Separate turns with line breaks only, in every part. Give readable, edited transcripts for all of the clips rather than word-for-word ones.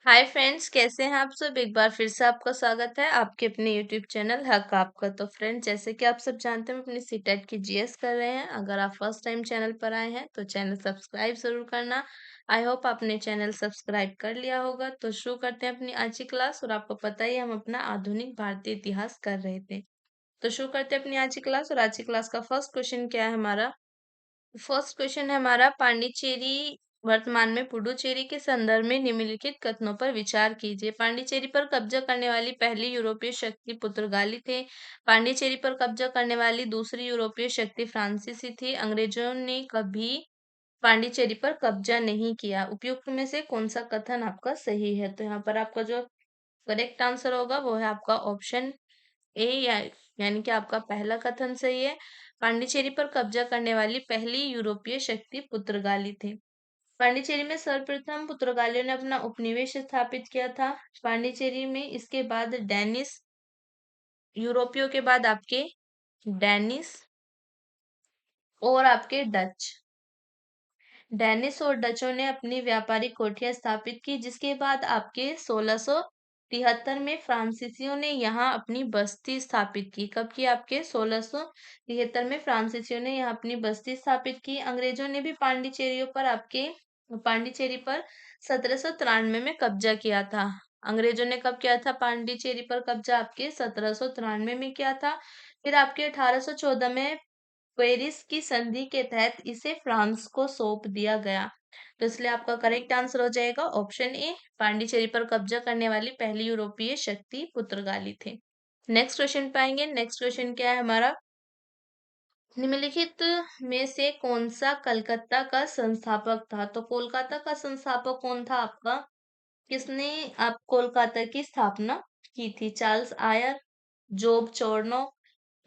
Hi friends, कैसे हैं आप सब। एक बार फिर से आपका स्वागत है आपके अपने यूट्यूब चैनल हक आपका। तो फ्रेंड्स, जैसे कि आप सब जानते हैं, हम अपनी सीटेट की जीएस कर रहे हैं। अगर आप फर्स्ट टाइम चैनल पर आए हैं तो चैनल सब्सक्राइब जरूर करना। आई होप आपने चैनल सब्सक्राइब कर लिया होगा। तो शुरू करते हैं अपनी आज की क्लास। और आपको पता ही है, हम अपना आधुनिक भारतीय इतिहास कर रहे थे। तो शुरू करते हैं अपनी आज की क्लास। और आज की क्लास का फर्स्ट क्वेश्चन क्या है हमारा। फर्स्ट क्वेश्चन है हमारा, पांडिचेरी वर्तमान में पुडुचेरी के संदर्भ में निम्नलिखित कथनों पर विचार कीजिए। पांडिचेरी पर कब्जा करने वाली पहली यूरोपीय शक्ति पुर्तगाली थे। पांडिचेरी पर कब्जा करने वाली दूसरी यूरोपीय शक्ति फ्रांसीसी थी। अंग्रेजों ने कभी पांडिचेरी पर कब्जा नहीं किया। उपयुक्त में से कौन सा कथन आपका सही है। तो यहाँ पर आपका जो करेक्ट आंसर होगा वो है आपका ऑप्शन ए, यानी कि आपका पहला कथन सही है। पांडिचेरी पर कब्जा करने वाली पहली यूरोपीय शक्ति पुर्तगाली थे। पांडिचेरी में सर्वप्रथम पुर्तगालियों ने अपना उपनिवेश स्थापित किया था। पांडिचेरी में इसके बाद डेनिस, यूरोपियों के बाद आपके डेनिस और आपके डच, डेनिस और डचों ने अपनी व्यापारिक कोठियां स्थापित की। जिसके बाद आपके 1673 में फ्रांसीसियों ने यहाँ अपनी बस्ती स्थापित की। कब की? आपके 1673 में फ्रांसीसियों ने यहाँ अपनी बस्ती स्थापित की। अंग्रेजों ने भी पांडिचेरी पर 1793 में कब्जा किया था। अंग्रेजों ने कब किया था पांडिचेरी पर कब्जा? आपके 1793 में किया था। फिर आपके 1814 में पेरिस की संधि के तहत इसे फ्रांस को सौंप दिया गया। तो इसलिए आपका करेक्ट आंसर हो जाएगा ऑप्शन ए। पांडिचेरी पर कब्जा करने वाली पहली यूरोपीय शक्ति पुर्तगाली थे। नेक्स्ट क्वेश्चन पाएंगे। नेक्स्ट क्वेश्चन क्या है हमारा, निम्नलिखित में से कौन सा कलकत्ता का संस्थापक था। तो कोलकाता का संस्थापक कौन था आपका? किसने आप कोलकाता की स्थापना की थी? चार्ल्स आयर, जोब चोर्नो,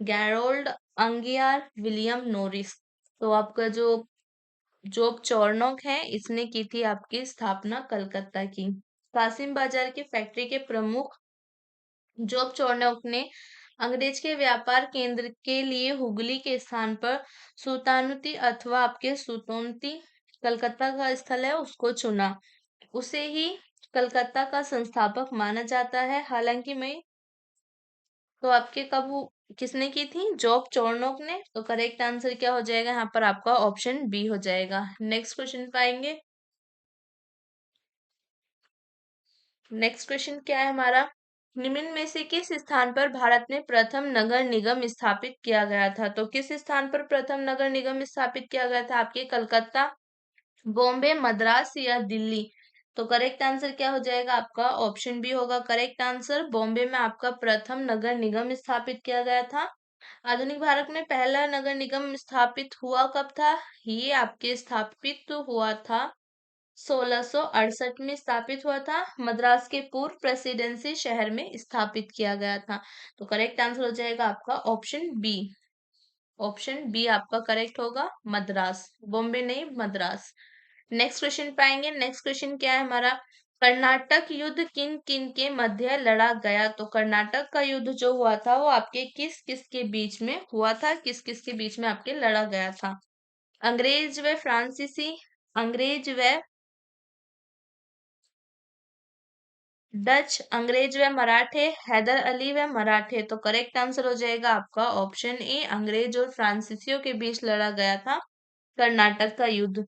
गैरोल्ड अंगियार, विलियम नोरिस। तो आपका जो जोब चोर्नोक है, इसने की थी आपकी स्थापना कलकत्ता की। कासिम बाजार की फैक्ट्री के प्रमुख जोब चोर्नोक ने अंग्रेज के व्यापार केंद्र के लिए हुगली के स्थान पर सुल्तानुती अथवा आपके सुतोंती, कलकत्ता का स्थल है, उसको चुना। उसे ही कलकत्ता का संस्थापक माना जाता है। हालांकि मैं तो आपके किसने की थी? जॉब चोर्नोक ने। तो करेक्ट आंसर क्या हो जाएगा यहाँ पर? आपका ऑप्शन बी हो जाएगा। नेक्स्ट क्वेश्चन पाएंगे। नेक्स्ट क्वेश्चन क्या है हमारा, निम्न में से किस स्थान पर भारत में प्रथम नगर निगम स्थापित किया गया था। तो किस स्थान पर प्रथम नगर निगम स्थापित किया गया था? आपके कलकत्ता, बॉम्बे, मद्रास या दिल्ली। तो करेक्ट आंसर क्या हो जाएगा आपका? ऑप्शन बी होगा करेक्ट आंसर। बॉम्बे में आपका प्रथम नगर निगम स्थापित किया गया था। आधुनिक भारत में पहला नगर निगम स्थापित हुआ कब था? ये आपके स्थापित हुआ था 1668 में स्थापित हुआ था। मद्रास के पूर्व प्रेसिडेंसी शहर में स्थापित किया गया था। तो करेक्ट आंसर हो जाएगा आपका ऑप्शन बी। ऑप्शन बी आपका करेक्ट होगा, मद्रास, बॉम्बे नहीं, मद्रास। नेक्स्ट क्वेश्चन पाएंगे। नेक्स्ट क्वेश्चन क्या है हमारा, कर्नाटक युद्ध किन किन के मध्य लड़ा गया। तो कर्नाटक का युद्ध जो हुआ था वो आपके किस किस के बीच में हुआ था? किस किस के बीच में आपके लड़ा गया था? अंग्रेज व फ्रांसीसी, अंग्रेज व डच, अंग्रेज व मराठे, हैदर अली व मराठे। तो करेक्ट आंसर हो जाएगा आपका ऑप्शन ए, अंग्रेज और फ्रांसीसियों के बीच लड़ा गया था कर्नाटक का युद्ध।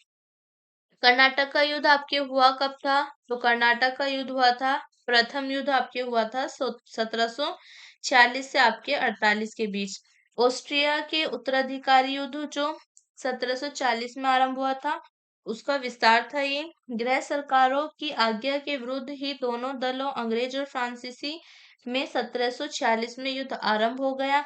कर्नाटक का युद्ध आपके हुआ कब था? तो कर्नाटक का युद्ध हुआ था, प्रथम युद्ध आपके हुआ था 1746 से आपके 48 के बीच। ऑस्ट्रिया के उत्तराधिकारी युद्ध जो 1740 में आरंभ हुआ था, उसका विस्तार था ये। गृह सरकारों की आज्ञा के विरुद्ध ही दोनों दलों अंग्रेज और फ्रांसीसी में 1746 में युद्ध आरंभ हो गया।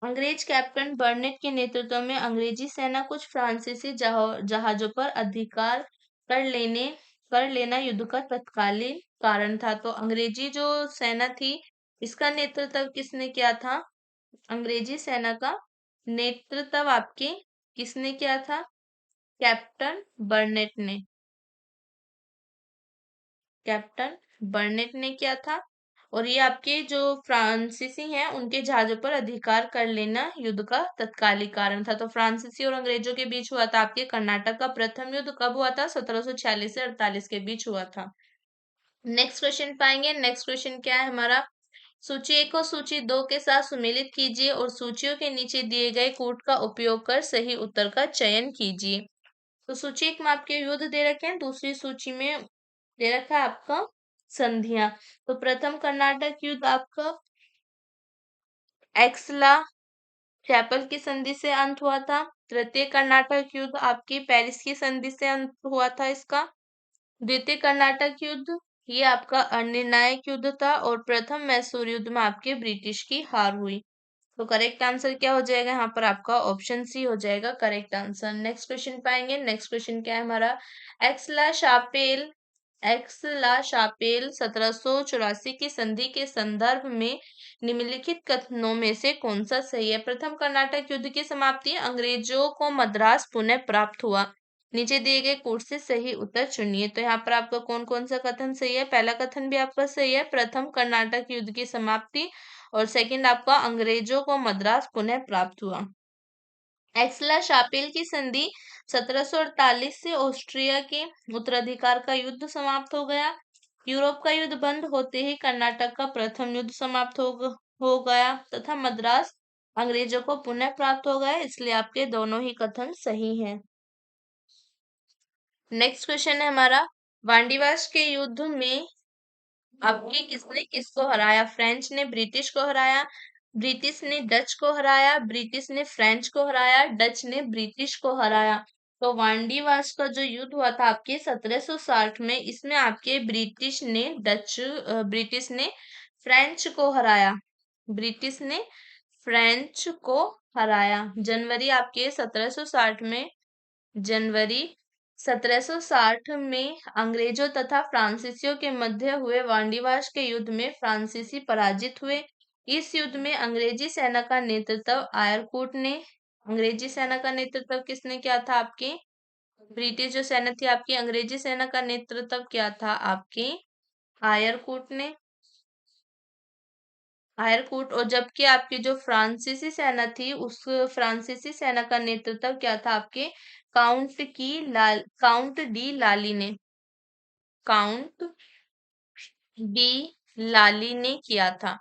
अंग्रेज कैप्टन बर्नेट के नेतृत्व में अंग्रेजी सेना कुछ फ्रांसीसी जहाजों पर अधिकार कर लेने कर लेना युद्ध का तत्कालीन कारण था। तो अंग्रेजी जो सेना थी, इसका नेतृत्व किसने किया था? अंग्रेजी सेना का नेतृत्व आपके किसने किया था? कैप्टन बर्नेट ने। कैप्टन बर्नेट ने किया था। और ये आपके जो फ्रांसीसी हैं, उनके जहाजों पर अधिकार कर लेना युद्ध का तत्कालिक कारण था। तो फ्रांसीसी और अंग्रेजों के बीच हुआ था आपके कर्नाटक का प्रथम युद्ध। कब हुआ था? 1746 से 48 के बीच हुआ था। नेक्स्ट क्वेश्चन पाएंगे। नेक्स्ट क्वेश्चन क्या है हमारा, सूची 1 को सूची 2 के साथ सुमेलित कीजिए और सूचियों के नीचे दिए गए कूट का उपयोग कर सही उत्तर का चयन कीजिए। तो सूची 1 में आपके युद्ध दे रखे हैं, दूसरी सूची में दे रखा है आपका संधियां। तो प्रथम कर्नाटक युद्ध आपका एक्सला चैपल की संधि से अंत हुआ था। तृतीय कर्नाटक युद्ध आपकी पेरिस की संधि से अंत हुआ था इसका। द्वितीय कर्नाटक युद्ध ये आपका अनिर्णायक युद्ध था और प्रथम मैसूर युद्ध में आपके ब्रिटिश की हार हुई। तो करेक्ट आंसर क्या हो जाएगा यहाँ पर, आपका ऑप्शन सी हो जाएगा करेक्ट आंसर। नेक्स्ट क्वेश्चन पाएंगे। नेक्स्ट क्वेश्चन क्या है हमारा, एक्सला शापेल एक्सला शापेल 1784 की संधि के संदर्भ में निम्नलिखित कथनों में से कौन सा सही है। प्रथम कर्नाटक युद्ध की समाप्ति, अंग्रेजों को मद्रास पुनः प्राप्त हुआ। नीचे दिए गए कोट से सही उत्तर चुनिए। तो यहाँ पर आपका कौन कौन सा कथन सही है, पहला कथन भी आपका सही है, प्रथम कर्नाटक युद्ध की समाप्ति, और सेकंड आपका अंग्रेजों को मद्रास पुनः प्राप्त हुआ। एक्सला शापेल की संधि 1748 से ऑस्ट्रिया के उत्तराधिकार का युद्ध समाप्त हो गया। यूरोप का युद्ध बंद होते ही कर्नाटक का प्रथम युद्ध समाप्त हो गया तथा मद्रास अंग्रेजों को पुनः प्राप्त हो गया, इसलिए आपके दोनों ही कथन सही हैं। नेक्स्ट क्वेश्चन है हमारा, वांडीवाश के युद्ध में आपके किसने किसको हराया। फ्रेंच ने ब्रिटिश को हराया, ब्रिटिश ने डच को हराया, ब्रिटिश ने फ्रेंच को हराया, डच ने ब्रिटिश को हराया। तो वांडीवास का जो युद्ध हुआ था आपके 1760 में, इसमें आपके ब्रिटिश ने फ्रेंच को हराया, ब्रिटिश ने फ्रेंच को हराया। जनवरी 1760 में अंग्रेजों तथा फ्रांसीसियों के मध्य हुए वांडीवाश के युद्ध में फ्रांसीसी पराजित हुए। इस युद्ध में अंग्रेजी सेना का नेतृत्व आयरकूट ने अंग्रेजी सेना का नेतृत्व किसने किया था आपके, ब्रिटिश जो सेना थी आपकी, अंग्रेजी सेना का नेतृत्व किया था आपके आयरकूट ने, आयरकूट। और जबकि आपकी जो फ्रांसीसी सेना थी, उस फ्रांसीसी सेना का नेतृत्व क्या था आपके काउंट डी लाली ने, काउंट डी लाली ने किया था।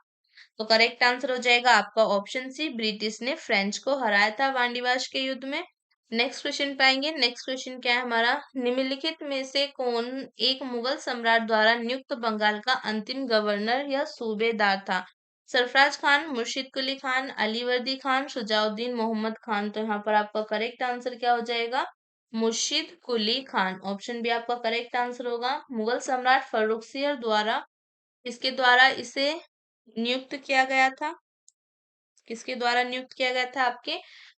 तो करेक्ट आंसर हो जाएगा आपका ऑप्शन सी, ब्रिटिश ने फ्रेंच को हराया था वांडीवाश के युद्ध में। नेक्स्ट क्वेश्चन पाएंगे। नेक्स्ट क्वेश्चन क्या है हमारा, निम्नलिखित में से कौन एक मुगल सम्राट द्वारा नियुक्त बंगाल का अंतिम गवर्नर या सूबेदार था। सरफराज खान, मुर्शिद कुली खान, अलीवर्दी खान, शुजाउद्दीन मोहम्मद खान। तो यहाँ पर आपका करेक्ट आंसर क्या हो जाएगा, मुर्शिद कुली खान। ऑप्शन बी आपका करेक्ट आंसर होगा। मुगल सम्राट फर्रुखसियर द्वारा किसके द्वारा इसे नियुक्त किया गया था, किसके द्वारा नियुक्त किया गया था आपके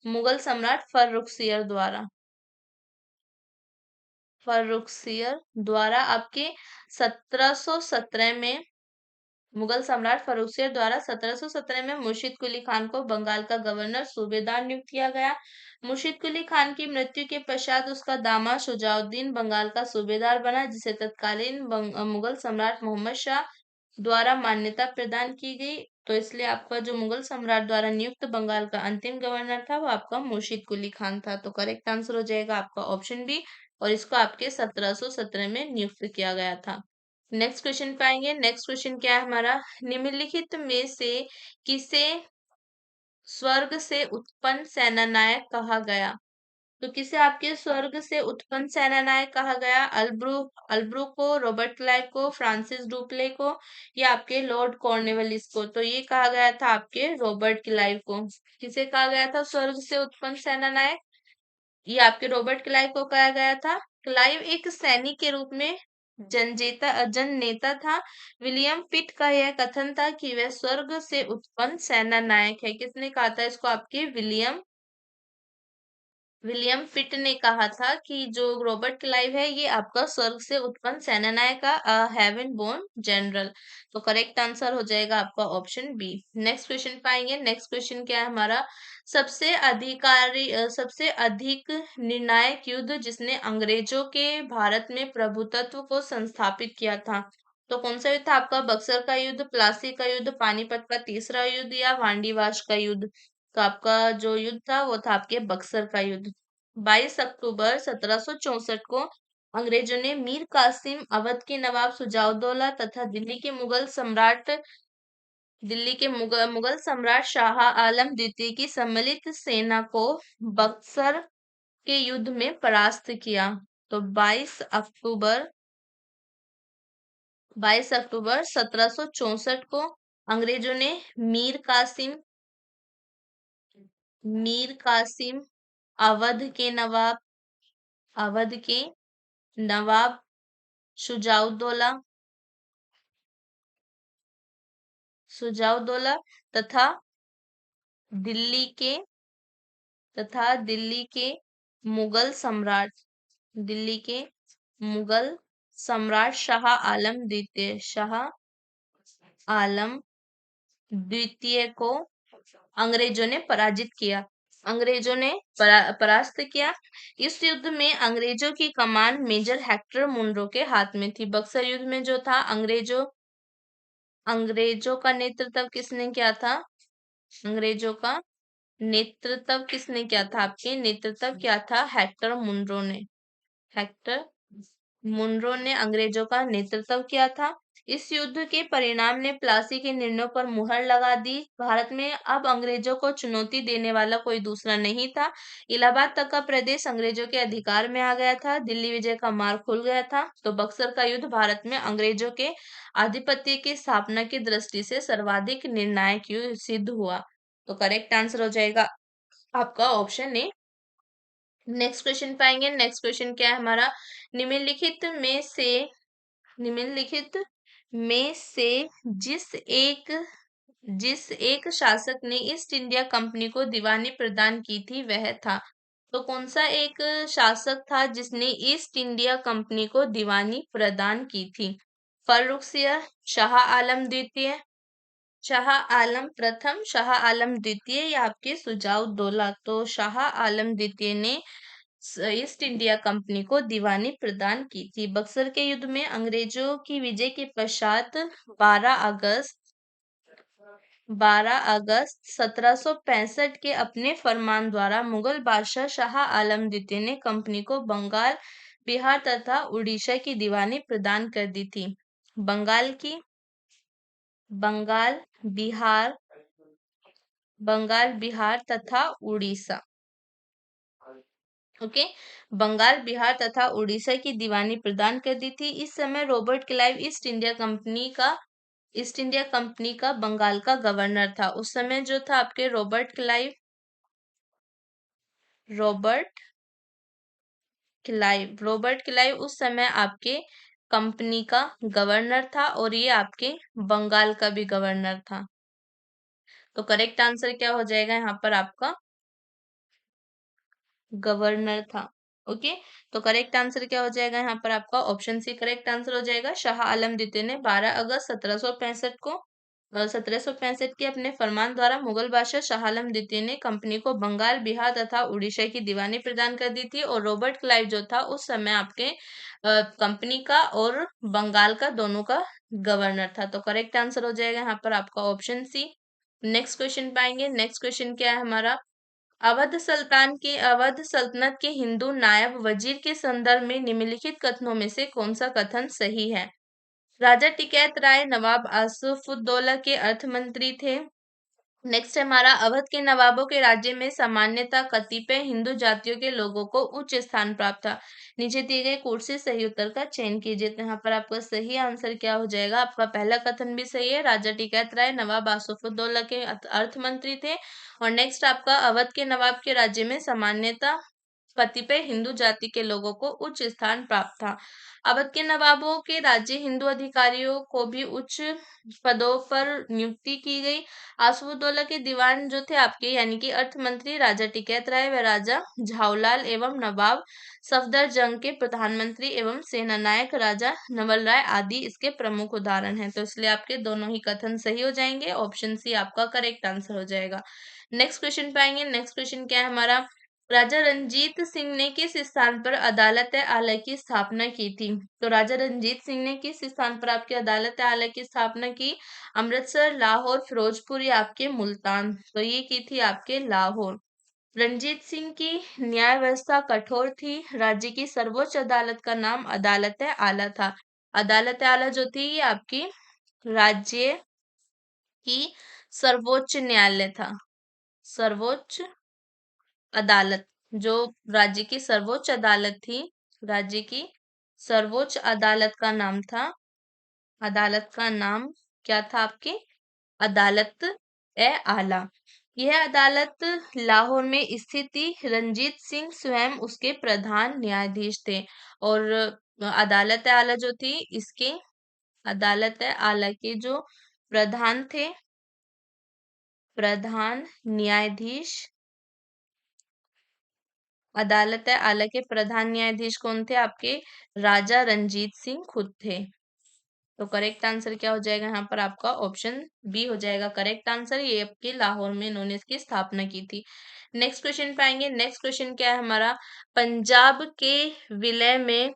मुगल सम्राट फर्रुखसियर द्वारा आपके 1717 में, मुगल सम्राट फर्रुखसियर द्वारा 1717 में मुर्शिद कुली खान को बंगाल का गवर्नर सूबेदार नियुक्त किया गया। मुर्शिद कुली खान की मृत्यु के पश्चात उसका दामाद शुजाउद्दीन बंगाल का सूबेदार बना, जिसे तत्कालीन मुगल सम्राट मोहम्मद शाह द्वारा मान्यता प्रदान की गई। तो इसलिए आपका जो मुगल सम्राट द्वारा नियुक्त बंगाल का अंतिम गवर्नर था वो आपका मुर्शिद कुली खान था। तो करेक्ट आंसर हो जाएगा आपका ऑप्शन बी, और इसको आपके 1717 में नियुक्त किया गया था। नेक्स्ट क्वेश्चन पाएंगे। नेक्स्ट क्वेश्चन क्या है हमारा, निम्नलिखित में से किसे स्वर्ग से उत्पन्न सेनानायक कहा गया। तो किसे आपके स्वर्ग से उत्पन्न सेनानायक कहा गया, अल्ब्रू को, रॉबर्ट क्लाइव को, फ्रांसिस डुप्ले को, या आपके लॉर्ड कॉर्नवालिस को। तो ये कहा गया था आपके रॉबर्ट क्लाइव को। किसे कहा गया था स्वर्ग से उत्पन्न सेनानायक, ये आपके रॉबर्ट क्लाइव को कहा गया था। क्लाइव एक सैनिक के रूप में जन नेता था। विलियम पिट का यह कथन था कि वह स्वर्ग से उत्पन्न सेना नायक है। किसने कहा था इसको, आपके विलियम पिट ने कहा था कि जो रॉबर्ट क्लाइव है ये आपका स्वर्ग से उत्पन्न सेनानायक का हेवन बोर्न जनरल। तो करेक्ट आंसर हो जाएगा आपका ऑप्शन बी। नेक्स्ट क्वेश्चन पाएंगे। नेक्स्ट क्वेश्चन क्या है हमारा, सबसे अधिक निर्णायक युद्ध जिसने अंग्रेजों के भारत में प्रभुत्व को संस्थापित किया था। तो कौन सा युद्ध था आपका, बक्सर का युद्ध, प्लासी का युद्ध, पानीपत का तीसरा युद्ध, या वांडीवाश का युद्ध। तो आपका जो युद्ध था वो था आपके बक्सर का युद्ध। 22 अक्टूबर 1764 को अंग्रेजों ने मीर कासिम, अवध के नवाब सुजाउद्दौला तथा दिल्ली के मुगल सम्राट शाह आलम द्वितीय की सम्मिलित सेना को बक्सर के युद्ध में परास्त किया। तो 22 अक्टूबर 1764 को अंग्रेजों ने मीर कासिम, अवध के नवाब अवध के नवाब शुजाउद्दौला शुजाउद्दौला तथा दिल्ली के दिल्ली के मुगल सम्राट दिल्ली के मुगल सम्राट शाह आलम द्वितीय को अंग्रेजों ने पराजित किया। अंग्रेजों ने परास्त किया। इस युद्ध में अंग्रेजों की कमान मेजर हेक्टर मुनरो के हाथ में थी। बक्सर युद्ध में जो था अंग्रेजों का नेतृत्व किसने किया था? अंग्रेजों का नेतृत्व किसने किया था? आपके नेतृत्व किया था हेक्टर मुनरो ने। हेक्टर मुनरो ने अंग्रेजों का नेतृत्व किया था। इस युद्ध के परिणाम ने प्लासी के निर्णयों पर मुहर लगा दी। भारत में अब अंग्रेजों को चुनौती देने वाला कोई दूसरा नहीं था। इलाहाबाद तक का प्रदेश अंग्रेजों के अधिकार में आ गया था। दिल्ली विजय का मार्ग खुल गया था। तो बक्सर का युद्ध भारत में अंग्रेजों के आधिपत्य की स्थापना की दृष्टि से सर्वाधिक निर्णायक युद्ध सिद्ध हुआ। तो करेक्ट आंसर हो जाएगा आपका ऑप्शन ए। नेक्स्ट क्वेश्चन पाएंगे। नेक्स्ट क्वेश्चन क्या है हमारा? निम्नलिखित में से जिस एक शासक ने ईस्ट इंडिया कंपनी को दीवानी प्रदान की थी वह था। तो कौन सा एक शासक था जिसने ईस्ट इंडिया कंपनी को दीवानी प्रदान की थी? फर्रुखसियर, शाह आलम द्वितीय, शाह आलम प्रथम, शाह आलम द्वितीय या आपके सुजाउद्दौला? तो शाह आलम द्वितीय ने ईस्ट इंडिया कंपनी को दीवानी प्रदान की थी। बक्सर के युद्ध में अंग्रेजों की विजय के पश्चात 12 अगस्त 1765 के अपने फरमान द्वारा मुगल बादशाह शाह आलम द्वितीय ने कंपनी को बंगाल, बिहार तथा उड़ीसा की दीवानी प्रदान कर दी थी। बंगाल, बिहार तथा उड़ीसा। ओके, बंगाल, बिहार तथा उड़ीसा की दीवानी प्रदान कर दी थी। इस समय Robert Clive east India company का बंगाल का गवर्नर था। उस समय जो था आपके रॉबर्ट क्लाइव उस समय आपके कंपनी का गवर्नर था और ये आपके बंगाल का भी गवर्नर था। तो करेक्ट आंसर क्या हो जाएगा यहाँ पर? आपका गवर्नर था। ओके, तो करेक्ट आंसर क्या हो जाएगा यहाँ पर? आपका ऑप्शन सी करेक्ट आंसर हो जाएगा। शाह आलम द्वितीय ने 12 अगस्त 1765 के अपने फरमान द्वारा मुगल बादशाह शाह आलम द्वितीय ने कंपनी को बंगाल, बिहार तथा उड़ीसा की दीवानी प्रदान कर दी थी और रॉबर्ट क्लाइव जो था उस समय आपके कंपनी का और बंगाल का दोनों का गवर्नर था। तो करेक्ट आंसर हो जाएगा यहाँ पर आपका ऑप्शन सी। नेक्स्ट क्वेश्चन पाएंगे। नेक्स्ट क्वेश्चन क्या है हमारा? अवध सल्तनत के हिंदू नायब वजीर के संदर्भ में निम्नलिखित कथनों में से कौन सा कथन सही है? राजा टिकैत राय नवाब आसफुद्दौला के अर्थ मंत्री थे। नेक्स्ट है हमारा, अवध के नवाबों के राज्य में सामान्यतः कतिपय हिंदू जातियों के लोगों को उच्च स्थान प्राप्त था। नीचे दिए गए कोड से सही उत्तर का चयन कीजिए। तो यहाँ पर आपका सही आंसर क्या हो जाएगा? आपका पहला कथन भी सही है, राजा टिकैत राय नवाब आसफुद्दौला के अर्थ मंत्री थे। और नेक्स्ट आपका, अवध के नवाब के राज्य में सामान्यतः कतिपय हिंदू जाति के लोगों को उच्च स्थान प्राप्त था। अवध के नवाबों के राज्य हिंदू अधिकारियों को भी उच्च पदों पर नियुक्ति की गई। आसफुद्दौला के दीवान जो थे आपके यानी कि अर्थ मंत्री राजा टिकैत राय व राजा झावलाल एवं नवाब सफदरजंग के प्रधानमंत्री एवं सेना नायक राजा नवल राय आदि इसके प्रमुख उदाहरण हैं। तो इसलिए आपके दोनों ही कथन सही हो जाएंगे। ऑप्शन सी आपका करेक्ट आंसर हो जाएगा। नेक्स्ट क्वेश्चन पाएंगे। नेक्स्ट क्वेश्चन क्या है हमारा? राजा रणजीत सिंह ने किस स्थान पर अदालत आला की स्थापना की थी? तो राजा रणजीत सिंह ने किस स्थान पर आपकी अदालत आला की स्थापना की? अमृतसर, लाहौर, फिरोजपुर या आपके मुल्तान? तो ये की थी आपके लाहौर। रंजीत सिंह की न्याय व्यवस्था कठोर थी। राज्य की सर्वोच्च अदालत का नाम अदालत आला था। अदालत आला जो थी ये आपकी राज्य की सर्वोच्च न्यायालय था। सर्वोच्च अदालत जो राज्य की सर्वोच्च अदालत थी, राज्य की सर्वोच्च अदालत का नाम था, अदालत का नाम क्या था आपकी? अदालत ए आला। यह अदालत लाहौर में स्थित थी। रंजीत सिंह स्वयं उसके प्रधान न्यायाधीश थे। और अदालत ए आला जो थी इसके, अदालत ए आला के जो प्रधान थे, प्रधान न्यायाधीश, अदालत आला के प्रधान न्यायाधीश कौन थे आपके? राजा रंजीत सिंह खुद थे। तो करेक्ट आंसर क्या हो जाएगा यहाँ पर आपका? ऑप्शन बी हो जाएगा करेक्ट आंसर। ये आपके लाहौर में इन्होंने इसकी स्थापना की थी। नेक्स्ट क्वेश्चन पाएंगे। नेक्स्ट क्वेश्चन क्या है हमारा? पंजाब के विलय में,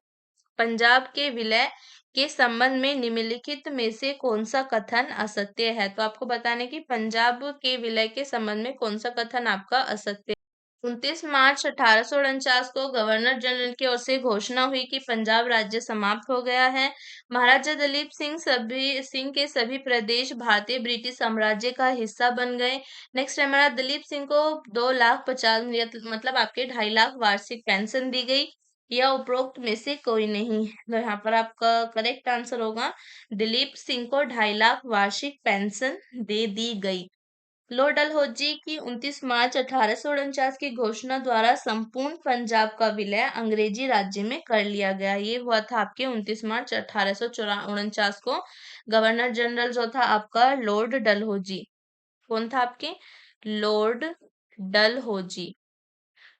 पंजाब के विलय के संबंध में निम्नलिखित में से कौन सा कथन असत्य है? तो आपको बताने की पंजाब के विलय के संबंध में कौन सा कथन आपका असत्य है। 29 मार्च 1849 को गवर्नर जनरल की ओर से घोषणा हुई कि पंजाब राज्य समाप्त हो गया है। महाराजा दलीप सिंह के सभी प्रदेश भारतीय ब्रिटिश साम्राज्य का हिस्सा बन गए। नेक्स्ट है हमारा, दलीप सिंह को 2,50,000 मतलब आपके 2.5 लाख वार्षिक पेंशन दी गई। या उपरोक्त में से कोई नहीं। तो यहाँ पर आपका करेक्ट आंसर होगा दिलीप सिंह को 2.5 लाख वार्षिक पेंशन दे दी गई। लॉर्ड डलहौजी की 29 मार्च 1849 की घोषणा द्वारा संपूर्ण पंजाब का विलय अंग्रेजी राज्य में कर लिया गया। ये हुआ था आपके 29 मार्च 1849 को। गवर्नर जनरल जो था आपका लॉर्ड डलहौजी। कौन था आपके? लॉर्ड डलहौजी।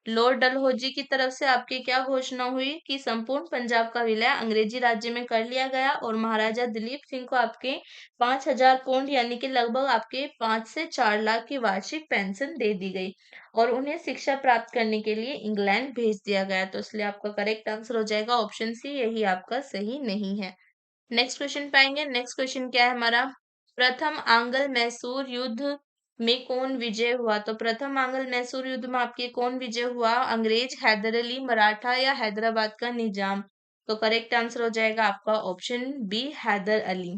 लॉर्ड डलहौजी की तरफ से आपकी क्या घोषणा हुई कि संपूर्ण पंजाब का विलय अंग्रेजी राज्य में कर लिया गया और महाराजा दिलीप सिंह को आपके 5,000 पौंड यानी कि लगभग आपके 5 से 4 लाख की वार्षिक पेंशन दे दी गई और उन्हें शिक्षा प्राप्त करने के लिए इंग्लैंड भेज दिया गया। तो इसलिए आपका करेक्ट आंसर हो जाएगा ऑप्शन सी, यही आपका सही नहीं है। नेक्स्ट क्वेश्चन पाएंगे। नेक्स्ट क्वेश्चन क्या है हमारा? प्रथम आंग्ल मैसूर युद्ध में कौन विजय हुआ? तो प्रथम आंग्ल मैसूर युद्ध में आपके कौन विजय हुआ? अंग्रेज, हैदर अली, मराठा या हैदराबाद का निजाम? तो करेक्ट आंसर हो जाएगा आपका ऑप्शन बी, हैदर अली।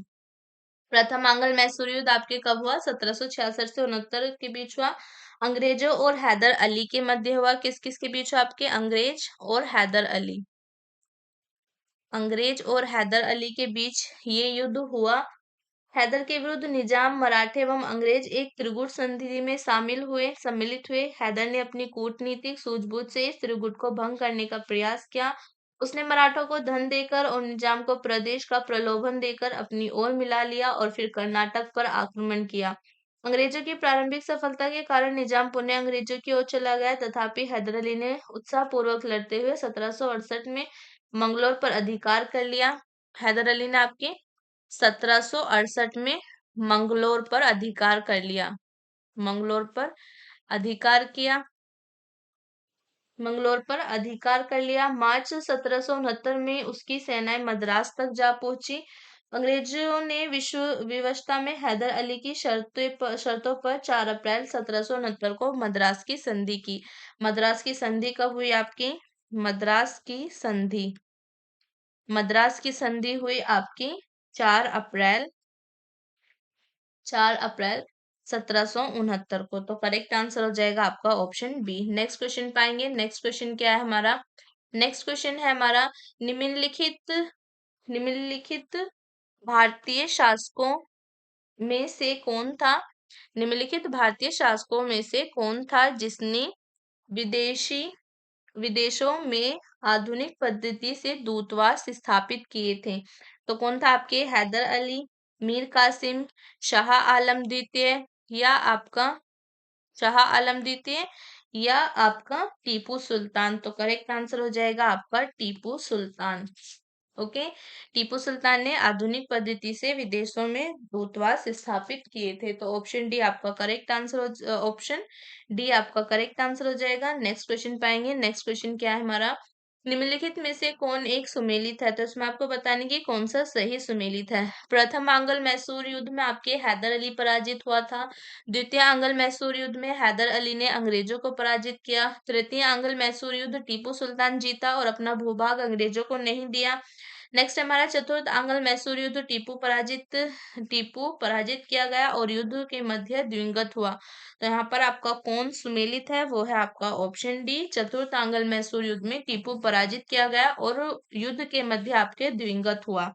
प्रथम आंग्ल मैसूर युद्ध आपके कब हुआ? 1766 से 69 के बीच हुआ। अंग्रेजों और हैदर अली के मध्य हुआ। किस किस के बीच हुआ आपके? अंग्रेज और हैदर अली। अंग्रेज और हैदर अली के बीच ये युद्ध हुआ। हैदर के विरुद्ध निजाम, मराठे एवं अंग्रेज एक त्रिगुट संधि में सम्मिलित हुए। हैदर ने अपनी कूटनीतिक सूझबूझ से इस त्रिगुट को भंग करने का प्रयास किया। उसने मराठों को धन देकर और निजाम को प्रदेश का प्रलोभन देकर अपनी ओर मिला लिया और फिर कर्नाटक पर आक्रमण किया। अंग्रेजों की प्रारंभिक सफलता के कारण निजाम पुनः अंग्रेजों की ओर चला गया। तथापि हैदर अली ने उत्साहपूर्वक लड़ते हुए 1768 में मंगलौर पर अधिकार कर लिया। हैदर अली ने आपके 1768 में मंगलोर पर अधिकार कर लिया। मंगलोर पर अधिकार किया। मंगलोर पर अधिकार कर लिया। मार्च 1769 में उसकी सेनाएं मद्रास तक जा पहुंची। अंग्रेजों ने विवशता में हैदर अली की शर्तों पर 4 अप्रैल 1769 को मद्रास की संधि की। मद्रास की संधि कब हुई आपकी? मद्रास की संधि, मद्रास की संधि हुई आपकी 4 अप्रैल 1769 को। तो करेक्ट आंसर हो जाएगा आपका ऑप्शन बी। नेक्स्ट क्वेश्चन पाएंगे। नेक्स्ट क्वेश्चन क्या है हमारा? नेक्स्ट क्वेश्चन है हमारा, निम्नलिखित निम्नलिखित भारतीय शासकों में से कौन था? निम्नलिखित भारतीय शासकों में से कौन था जिसने विदेशी विदेशों में आधुनिक पद्धति से दूतावास स्थापित किए थे? तो कौन था आपके? हैदर अली, मीर कासिम, शाह आलम द्वितीय या आपका शाह आलम द्वितीय या आपका टीपू सुल्तान? तो करेक्ट आंसर हो जाएगा आपका टीपू सुल्तान। ओके, टीपू सुल्तान ने आधुनिक पद्धति से विदेशों में दूतावास स्थापित किए थे। तो ऑप्शन डी आपका करेक्ट आंसर हो ऑप्शन डी आपका करेक्ट आंसर हो जाएगा। नेक्स्ट क्वेश्चन पाएंगे। नेक्स्ट क्वेश्चन क्या है हमारा? निम्नलिखित में से कौन एक सुमेलित है? तो इसमें आपको बताने की कौन सा सही सुमेलित है। प्रथम आंग्ल मैसूर युद्ध में आपके हैदर अली पराजित हुआ था। द्वितीय आंग्ल मैसूर युद्ध में हैदर अली ने अंग्रेजों को पराजित किया। तृतीय आंग्ल मैसूर युद्ध टीपू सुल्तान जीता और अपना भूभाग अंग्रेजों को नहीं दिया। नेक्स्ट हमारा चतुर्थ आंग्ल मैसूर युद्ध टीपू पराजित किया गया और युद्ध के मध्य द्विंगत हुआ। तो यहाँ पर आपका कौन सुमेलित है? वो है आपका ऑप्शन डी, चतुर्थ आंग्ल मैसूर युद्ध में टीपू पराजित किया गया और युद्ध के मध्य आपके द्विंगत हुआ।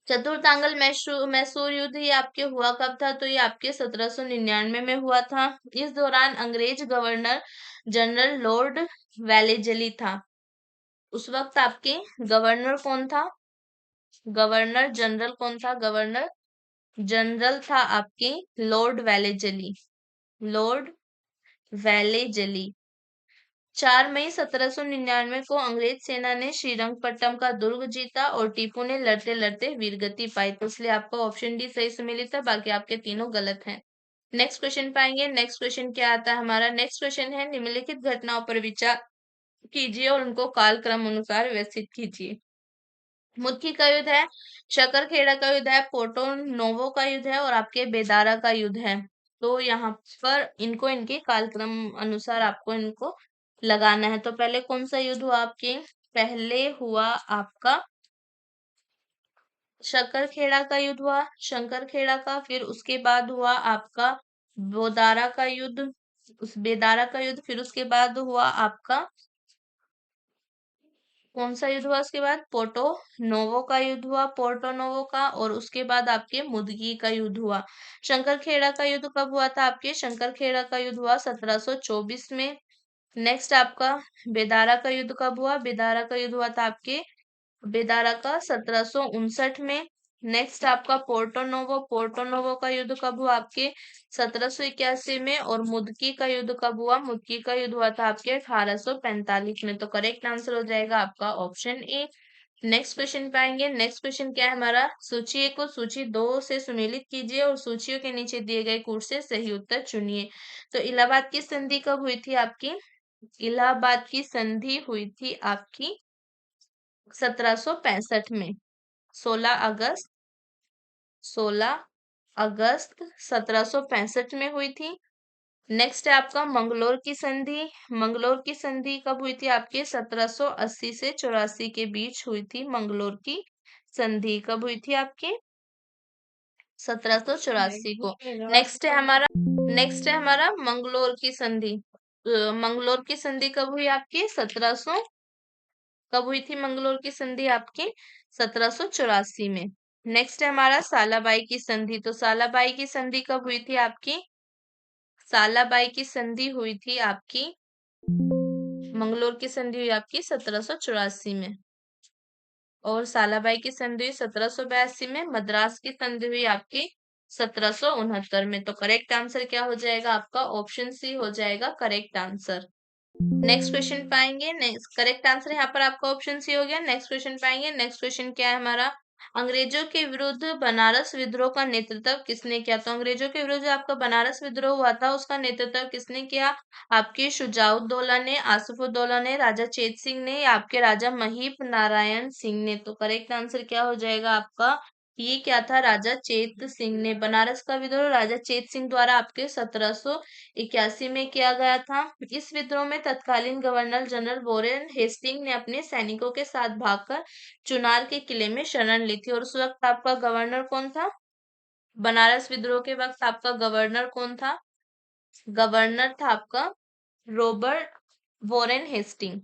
चतुर्थ आंग्ल मैसूर युद्ध ये आपके हुआ कब था? तो ये आपके 1799 में हुआ था। इस दौरान अंग्रेज गवर्नर जनरल लॉर्ड वेलेजली था। उस वक्त आपके गवर्नर कौन था? गवर्नर जनरल कौन था? गवर्नर जनरल था आपके लॉर्ड वेलेजली। Lord Wellesley. 4 मई 1799 को अंग्रेज सेना ने श्रीरंगपट्टम का दुर्ग जीता और टीपू ने लड़ते लड़ते वीरगति पाई। तो इसलिए आपका ऑप्शन डी सही सम्मिलित है, बाकी आपके तीनों गलत हैं। नेक्स्ट क्वेश्चन पाएंगे। नेक्स्ट क्वेश्चन क्या आता है हमारा? नेक्स्ट क्वेश्चन है निम्नलिखित घटनाओं पर विचार कीजिए और उनको कालक्रम अनुसार व्यवस्थित कीजिए। मुद्की का युद्ध है, शकरखेड़ा का युद्ध है, पोर्टो नोवो का युद्ध है और आपके बेदारा का युद्ध है। तो यहाँ पर इनको इनके कालक्रम अनुसार आपको इनको लगाना है। तो पहले कौन सा युद्ध हुआ आपके? पहले हुआ आपका शकरखेड़ा का युद्ध हुआ, शंकरखेड़ा का। फिर उसके बाद हुआ आपका बोदारा का युद्ध, उस बेदारा का युद्ध। फिर उसके बाद हुआ आपका कौन सा युद्ध हुआ? उसके बाद पोर्टो नोवो का युद्ध हुआ, पोर्टो नोवो का। और उसके बाद आपके मुदगी का युद्ध हुआ। शंकरखेड़ा का युद्ध कब हुआ था आपके? शंकरखेड़ा का युद्ध हुआ 1724 में। नेक्स्ट आपका बेदारा का युद्ध कब हुआ? बेदारा का युद्ध हुआ था आपके बेदारा का 1759 में। नेक्स्ट आपका पोर्टो नोवो का युद्ध कब हुआ? आपके 1781 में। और मुदकी का युद्ध कब हुआ? मुदकी का युद्ध हुआ था आपके 1845 में। तो करेक्ट आंसर हो जाएगा आपका ऑप्शन ए। नेक्स्ट क्वेश्चन पाएंगे। नेक्स्ट क्वेश्चन क्या है हमारा? सूची 1 को सूची 2 से सुमेलित कीजिए और सूचियों के नीचे दिए गए कूट से सही उत्तर चुनिए। तो इलाहाबाद की संधि कब हुई थी आपकी? इलाहाबाद की संधि हुई थी आपकी 1765 में। 16 अगस्त 1765 में हुई थी। नेक्स्ट है आपका मंगलोर की संधि। मंगलोर की संधि कब हुई थी आपके? 1780 से 84 के बीच हुई थी। मंगलोर की संधि कब हुई थी आपके? 1784 को। नेक्स्ट है हमारा मंगलोर की संधि। मंगलोर की संधि कब हुई आपकी? 1700 कब हुई थी मंगलोर की संधि आपकी? 1784 में। नेक्स्ट है हमारा सालाबाई की संधि। तो सालाबाई की संधि कब हुई थी आपकी? सालाबाई की संधि हुई थी आपकी मंगलोर की संधि हुई आपकी 1784 में। और सालाबाई की संधि हुई 1782 में। मद्रास की संधि हुई आपकी 1769 में। तो करेक्ट आंसर क्या हो जाएगा आपका? ऑप्शन सी हो जाएगा करेक्ट आंसर। नेक्स्ट क्वेश्चन पाएंगे। नेक्स्ट करेक्ट आंसर यहाँ पर आपका ऑप्शन सी हो गया। नेक्स्ट क्वेश्चन पाएंगे। नेक्स्ट क्वेश्चन क्या है हमारा? अंग्रेजों के विरुद्ध बनारस विद्रोह का नेतृत्व किसने किया? तो अंग्रेजों के विरुद्ध जो आपका बनारस विद्रोह हुआ था उसका नेतृत्व किसने किया? आपके शुजाउद्दौला ने, आसिफउद्दौला ने, राजा चेत सिंह ने या आपके राजा महीप नारायण सिंह ने? तो करेक्ट आंसर क्या हो जाएगा आपका? ये क्या था? राजा चेत सिंह ने। बनारस का विद्रोह राजा चेत सिंह द्वारा आपके 1781 में किया गया था। इस विद्रोह में तत्कालीन गवर्नर जनरल वॉरेन हेस्टिंग ने अपने सैनिकों के साथ भागकर चुनार के किले में शरण ली थी। और उस वक्त आपका गवर्नर कौन था? बनारस विद्रोह के वक्त आपका गवर्नर कौन था? गवर्नर था आपका Robert Warren Hasting.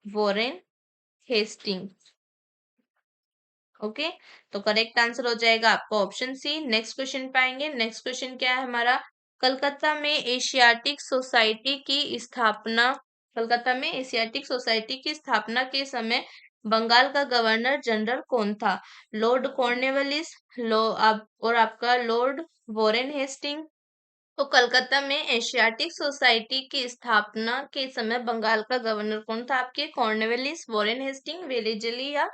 Warren Hasting. Okay, तो करेक्ट आंसर हो जाएगा आपका ऑप्शन सी। नेक्स्ट क्वेश्चन पाएंगे। नेक्स्ट क्वेश्चन क्या है हमारा? कलकत्ता में एशियाटिक सोसाइटी की स्थापना कलकत्ता में एशियाटिक सोसाइटी की स्थापना के समय बंगाल का गवर्नर जनरल कौन था? लॉर्ड कॉर्नवालिस, और आपका लॉर्ड वॉरेन हेस्टिंग। तो कलकत्ता में एशियाटिक सोसाइटी की स्थापना के समय बंगाल का गवर्नर कौन था? आपके कॉर्नवालिस, वॉरेन हेस्टिंग, वेलेजली या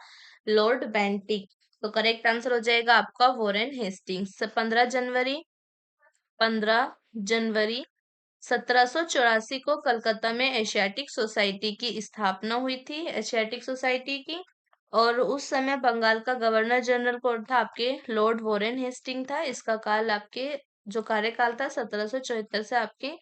लॉर्ड बेंटिक? तो करेक्ट आंसर हो जाएगा आपका वॉरेन हेस्टिंग्स। 15 जनवरी 1784 को कलकत्ता में एशियाटिक सोसाइटी की स्थापना हुई थी, एशियाटिक सोसाइटी की। और उस समय बंगाल का गवर्नर जनरल कौन था? आपके लॉर्ड वॉरेन हेस्टिंग था। इसका काल आपके जो कार्यकाल था 1774 से आपके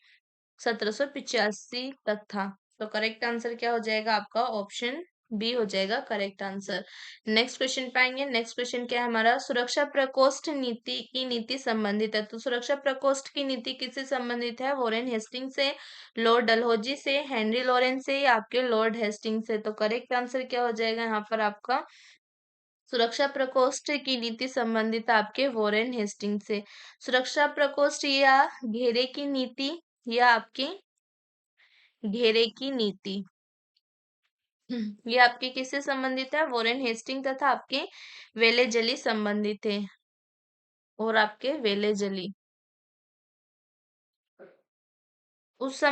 1785 तक था। तो करेक्ट आंसर क्या हो जाएगा आपका? ऑप्शन बी हो जाएगा करेक्ट आंसर। नेक्स्ट क्वेश्चन पाएंगे। नेक्स्ट क्वेश्चन क्या है हमारा? सुरक्षा प्रकोष्ठ नीति की नीति संबंधित है। तो सुरक्षा प्रकोष्ठ की नीति किससे संबंधित है? वॉरेन हेस्टिंग से, लॉर्ड डलहौजी से, हेनरी लॉरेंस से या आपके लॉर्ड हेस्टिंग से? तो करेक्ट आंसर क्या हो जाएगा यहाँ पर आपका? सुरक्षा प्रकोष्ठ की नीति संबंधित आपके वॉरेन हेस्टिंग से। सुरक्षा प्रकोष्ठ या घेरे की नीति या आपकी घेरे की नीति, ये आपके किससे संबंधित है? वॉरेन हेस्टिंग तथा आपके वेलेजली संबंधित है। और आपके वेलेजली उस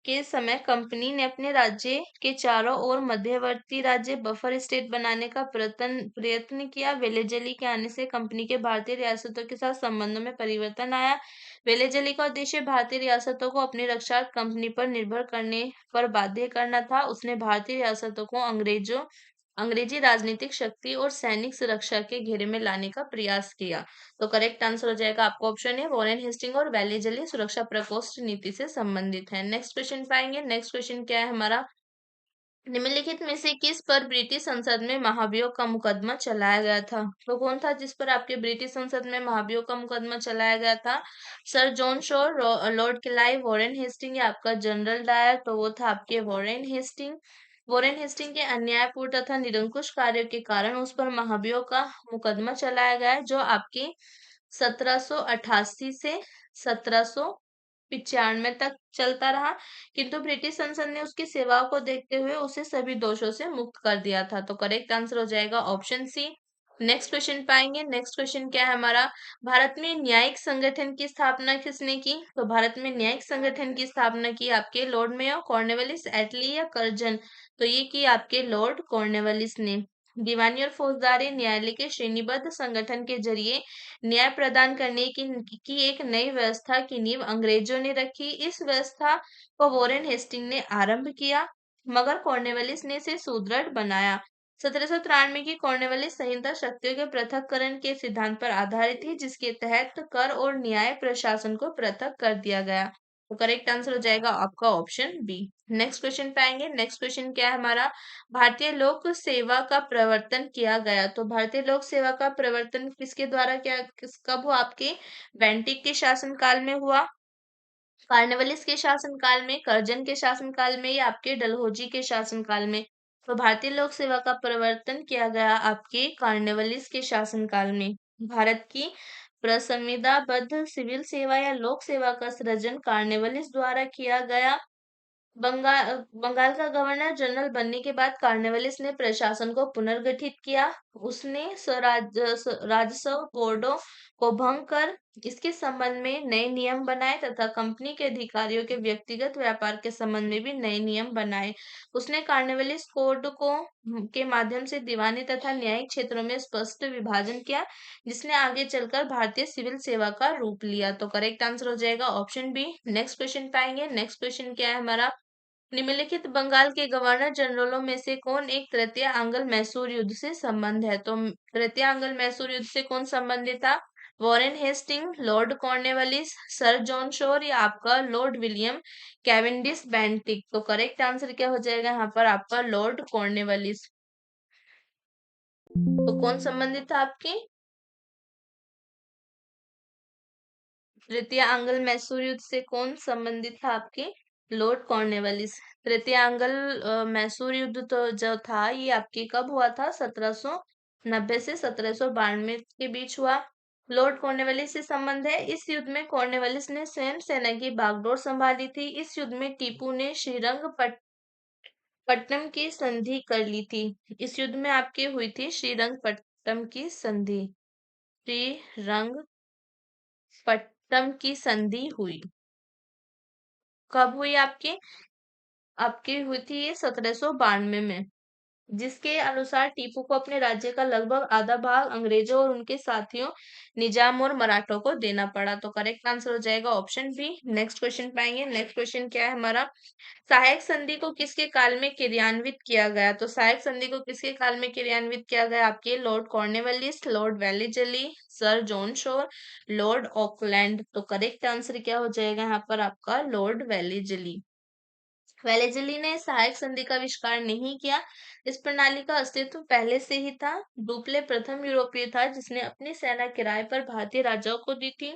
के समय कंपनी ने अपने राज्य के चारों ओर मध्यवर्ती राज्य बफर स्टेट बनाने का प्रयत्न किया। वेलेजली के आने से कंपनी के भारतीय रियासतों के साथ संबंधों में परिवर्तन आया। वेलेजली का उद्देश्य भारतीय रियासतों को अपनी रक्षा कंपनी पर निर्भर करने पर बाध्य करना था। उसने भारतीय रियासतों को अंग्रेजी राजनीतिक शक्ति और सैनिक सुरक्षा के घेरे में लाने का प्रयास किया। तो करेक्ट आंसर हो जाएगा आपका ऑप्शन है वॉरेन हेस्टिंग और वेलेजली सुरक्षा प्रकोष्ठ नीति से संबंधित है। नेक्स्ट क्वेश्चन पाएंगे। नेक्स्ट क्वेश्चन क्या है हमारा? निम्नलिखित में से किस पर ब्रिटिश संसद में महाभियोग का मुकदमा चलाया गया था? तो कौन था जिस पर आपके ब्रिटिश संसद में महाभियोग का मुकदमा चलाया गया था? Sir John Shore, Lord Clive, Warren Hasting या आपका जनरल डायर? तो वो था आपके वॉरेन हेस्टिंग। वॉरेन हेस्टिंग के अन्यायपूर्ण तथा निरंकुश कार्यों के कारण उस पर महाभियोग का मुकदमा चलाया गया है, जो आपकी 1788 से 1795 तक चलता रहा। किंतु ब्रिटिश संसद ने उसकी सेवाओं को देखते हुए उसे सभी दोषों से मुक्त कर दिया था। तो करेक्ट आंसर हो जाएगा ऑप्शन सी। नेक्स्ट क्वेश्चन पाएंगे। नेक्स्ट क्वेश्चन क्या है हमारा? भारत में न्यायिक संगठन की स्थापना किसने की? तो भारत में न्यायिक संगठन की स्थापना की आपके लॉर्ड मेयो, कॉर्नवालिस, एटली या कर्जन? तो ये की आपके लॉर्ड कॉर्नवालिस ने। दीवानी और फौजदारी न्यायालय के श्रेणीबद्ध संगठन के जरिए न्याय प्रदान करने की एक नई व्यवस्था की नींव अंग्रेजों ने रखी। इस व्यवस्था को वॉरेन हेस्टिंग ने आरंभ किया, मगर कॉर्नवालिस ने इसे सुदृढ़ बनाया। 1793 की कॉर्नवालिस संहिता शक्तियों के पृथक्करण के सिद्धांत पर आधारित थी, जिसके तहत कर और न्याय प्रशासन को पृथक कर दिया गया। तो करेक्ट आंसर हो जाएगा आपका ऑप्शन बी। नेक्स्ट क्वेश्चन पाएंगे। नेक्स्ट क्वेश्चन क्या है हमारा? भारतीय लोक सेवा का प्रवर्तन किया गया। तो भारतीय लोक सेवा का प्रवर्तन किसके द्वारा कब हुआ? आपके बेंटिक के शासन काल में हुआ, कार्नवालिस के शासनकाल में, कर्जन के शासनकाल में या आपके डलहौजी के शासनकाल में? तो भारतीय लोक सेवा का प्रवर्तन किया गया आपके कार्नवालिस के शासनकाल में। भारत की प्रसंविधाबद्ध सिविल सेवा या लोक सेवा का सृजन कार्नवालिस द्वारा किया गया। बंगाल का गवर्नर जनरल बनने के बाद कार्नवालिस ने प्रशासन को पुनर्गठित किया। उसने राजस्व बोर्डों को भंग कर इसके संबंध में नए नियम बनाए तथा कंपनी के अधिकारियों के व्यक्तिगत व्यापार के संबंध में भी नए नियम बनाए। उसने कार्नवालिस कोड के माध्यम से दीवानी तथा न्यायिक क्षेत्रों में स्पष्ट विभाजन किया, जिसने आगे चलकर भारतीय सिविल सेवा का रूप लिया। तो करेक्ट आंसर हो जाएगा ऑप्शन बी। नेक्स्ट क्वेश्चन पाएंगे। नेक्स्ट क्वेश्चन क्या है हमारा? निम्नलिखित बंगाल के गवर्नर जनरलों में से कौन एक तृतीय आंग्ल मैसूर युद्ध से संबंध है? तो तृतीय आंग्ल मैसूर युद्ध से कौन संबंधित था? Warren Hasting, Lord Cornwallis, sir John Shore या आपका लॉर्ड विलियम कैवेंडिश बेंटिक? तो करेक्ट आंसर क्या हो जाएगा यहाँ पर आपका? Lord Cornwallis. तो कौन संबंधित था आपके तृतीय आंग्ल मैसूर युद्ध से? कौन संबंधित था आपके? Lord Cornwallis. तृतीय आंग्ल मैसूर युद्ध तो जो था ये आपके कब हुआ था? 1790 से 1792 के बीच हुआ। लॉर्ड कॉर्नवालिस से संबंध है। इस युद्ध में कॉर्नवालिस ने स्वयं सेना की बागडोर संभाली थी। इस युद्ध में टीपू ने श्रीरंगपट्टनम की संधि कर ली थी। इस युद्ध में आपकी हुई थी श्रीरंगपट्टनम की संधि। श्रीरंगपट्टनम की संधि हुई कब हुई आपकी? आपकी हुई थी ये 1792 में। जिसके अनुसार टीपू को अपने राज्य का लगभग आधा भाग अंग्रेजों और उनके साथियों निजाम और मराठों को देना पड़ा। तो करेक्ट आंसर हो जाएगा ऑप्शन बी। नेक्स्ट क्वेश्चन पाएंगे। नेक्स्ट क्वेश्चन क्या है हमारा, सहायक संधि को किसके काल में क्रियान्वित किया गया? तो सहायक संधि को किसके काल में क्रियान्वित किया गया? आपके Lord Cornwallis, Lord Wellesley, Sir John Shore, Lord Auckland. तो करेक्ट आंसर क्या हो जाएगा यहाँ पर आपका? लॉर्ड वेलिजली। वेलेजली ने सहायक संधि का आविष्कार नहीं किया। इस प्रणाली का अस्तित्व पहले से ही था। डुप्ले प्रथम यूरोपीय था जिसने अपनी सेना किराए पर भारतीय राजाओं को दी थी।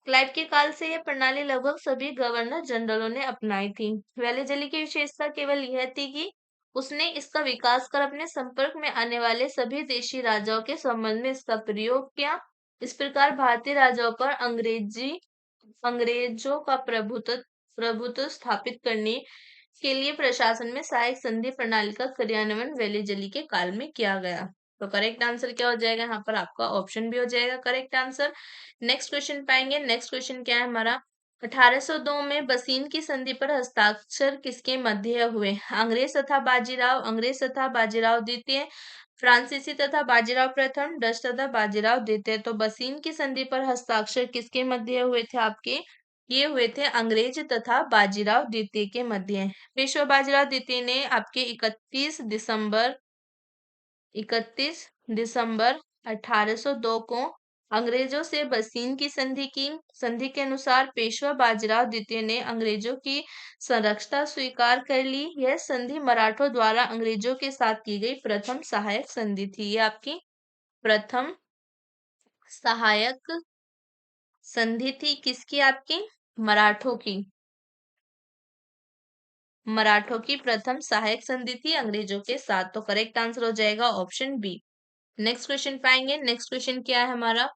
क्लाइव के काल से यह प्रणाली लगभग सभी गवर्नर जनरलों ने अपनाई थी। वेलेजली की विशेषता केवल यह थी कि उसने इसका विकास कर अपने संपर्क में आने वाले सभी देशी राजाओं के संबंध में इसका प्रयोग किया। इस प्रकार भारतीय राजाओं पर अंग्रेजों का प्रभुत्व प्रभुत्व स्थापित करने के लिए प्रशासन में सहायक संधि प्रणाली का क्रियान्वयन वेलिजली के काल में किया गया। तो करेक्ट आंसर क्या हो जाएगा यहाँ पर? आपका ऑप्शन भी हो जाएगा करेक्ट आंसर। नेक्स्ट क्वेश्चन पाएंगे। नेक्स्ट क्वेश्चन क्या है हमारा, 1802 में बसीन की संधि पर हस्ताक्षर किसके मध्य हुए? अंग्रेज तथा बाजीराव द्वितीय, फ्रांसीसी तथा बाजीराव प्रथम, डच तथा बाजीराव द्वितीय। तो बसीन की संधि पर हस्ताक्षर किसके मध्य हुए थे आपके? ये हुए थे अंग्रेज तथा बाजीराव द्वितीय के मध्य। पेशवा बाजीराव द्वितीय ने आपके 31 दिसंबर 1802 को अंग्रेजों से बसीन की संधि की। संधि के अनुसार पेशवा बाजीराव द्वितीय ने अंग्रेजों की संरक्षता स्वीकार कर ली। यह संधि मराठों द्वारा अंग्रेजों के साथ की गई प्रथम सहायक संधि थी। ये आपकी प्रथम सहायक संधि थी। किसकी? आपकी मराठों की। मराठों की प्रथम सहायक संधि थी अंग्रेजों के साथ। तो करेक्ट आंसर हो जाएगा ऑप्शन बी। नेक्स्ट क्वेश्चन पाएंगे। नेक्स्ट क्वेश्चन क्या है हमारा,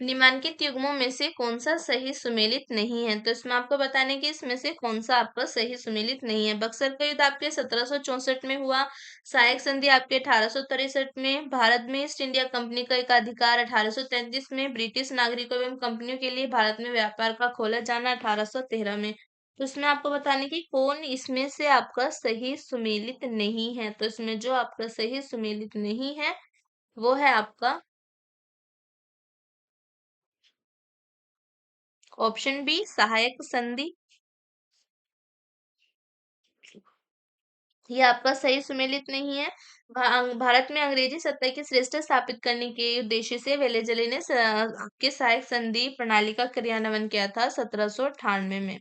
निम्नलिखित युग्मों में से कौन सा सही सुमेलित नहीं है? तो इसमें आपको बताने की इसमें से कौन सा आपका सही सुमेलित नहीं है। बक्सर का युद्ध आपके 1764 में हुआ। सहायक संधि आपके 1863 में। भारत में ईस्ट इंडिया कंपनी का एक अधिकार 1833 में। ब्रिटिश नागरिकों एवं कंपनियों के लिए भारत में व्यापार का खोला जाना 1813 में। तो इसमें आपको बताने की कौन इसमें से आपका सही सुमेलित नहीं है। तो इसमें जो आपका सही सुमेलित नहीं है वो है आपका ऑप्शन बी, सहायक संधि। ये आपका सही सुमेलित नहीं है। भारत में अंग्रेजी सत्ता की श्रेष्ठता स्थापित करने के उद्देश्य से वेलेजली ने आपके सहायक संधि प्रणाली का क्रियान्वयन किया था 1798 में।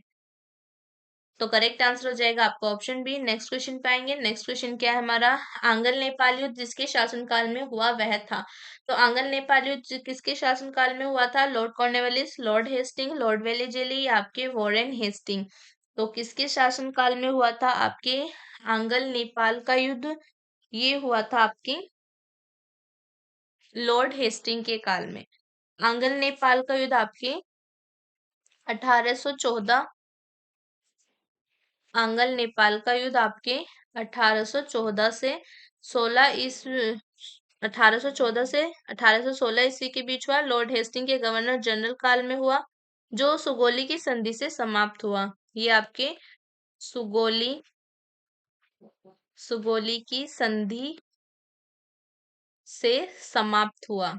तो करेक्ट आंसर हो जाएगा आपका ऑप्शन बी। नेक्स्ट क्वेश्चन पाएंगे। नेक्स्ट क्वेश्चन क्या है हमारा, आंग्ल नेपाल युद्ध जिसके शासनकाल में हुआ वह था? तो आंग्ल नेपाल युद्ध किसके शासनकाल में हुआ था? Lord Cornwallis, Lord Hasting, Lord Wellesley या आपके वॉरेन हेस्टिंग। तो किसके शासनकाल में हुआ था आपके आंग्ल नेपाल का युद्ध? ये हुआ था आपके लॉर्ड हेस्टिंग के काल में। आंग्ल नेपाल का युद्ध आपके 1814, आंग्ल नेपाल का युद्ध आपके 1814 से 16 ईस्वी 1814 से 1816 ईस्वी के बीच हुआ। लॉर्ड हेस्टिंग के गवर्नर जनरल काल में हुआ, जो सुगोली की संधि से समाप्त हुआ। ये आपके सुगोली सुगोली की संधि से समाप्त हुआ।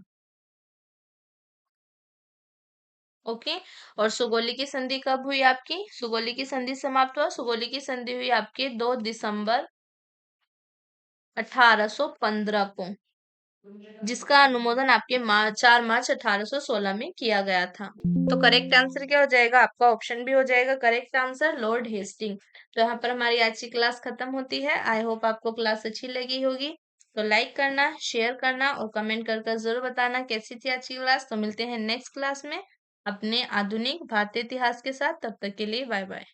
ओके। और सुगोली की संधि कब हुई आपकी? सुगोली की संधि समाप्त हुआ, सुगोली की संधि हुई आपके 2 दिसंबर 1815 को, जिसका अनुमोदन आपके 4 मार्च 1816 में किया गया था। तो करेक्ट आंसर क्या हो जाएगा आपका? ऑप्शन भी हो जाएगा करेक्ट आंसर, लॉर्ड हेस्टिंग। तो यहाँ पर हमारी आज की क्लास खत्म होती है। आई होप आपको क्लास अच्छी लगी होगी। तो लाइक करना, शेयर करना और कमेंट कर जरूर बताना कैसी थी आज की क्लास। तो मिलते हैं नेक्स्ट क्लास में अपने आधुनिक भारतीय इतिहास के साथ। तब तक के लिए बाय बाय।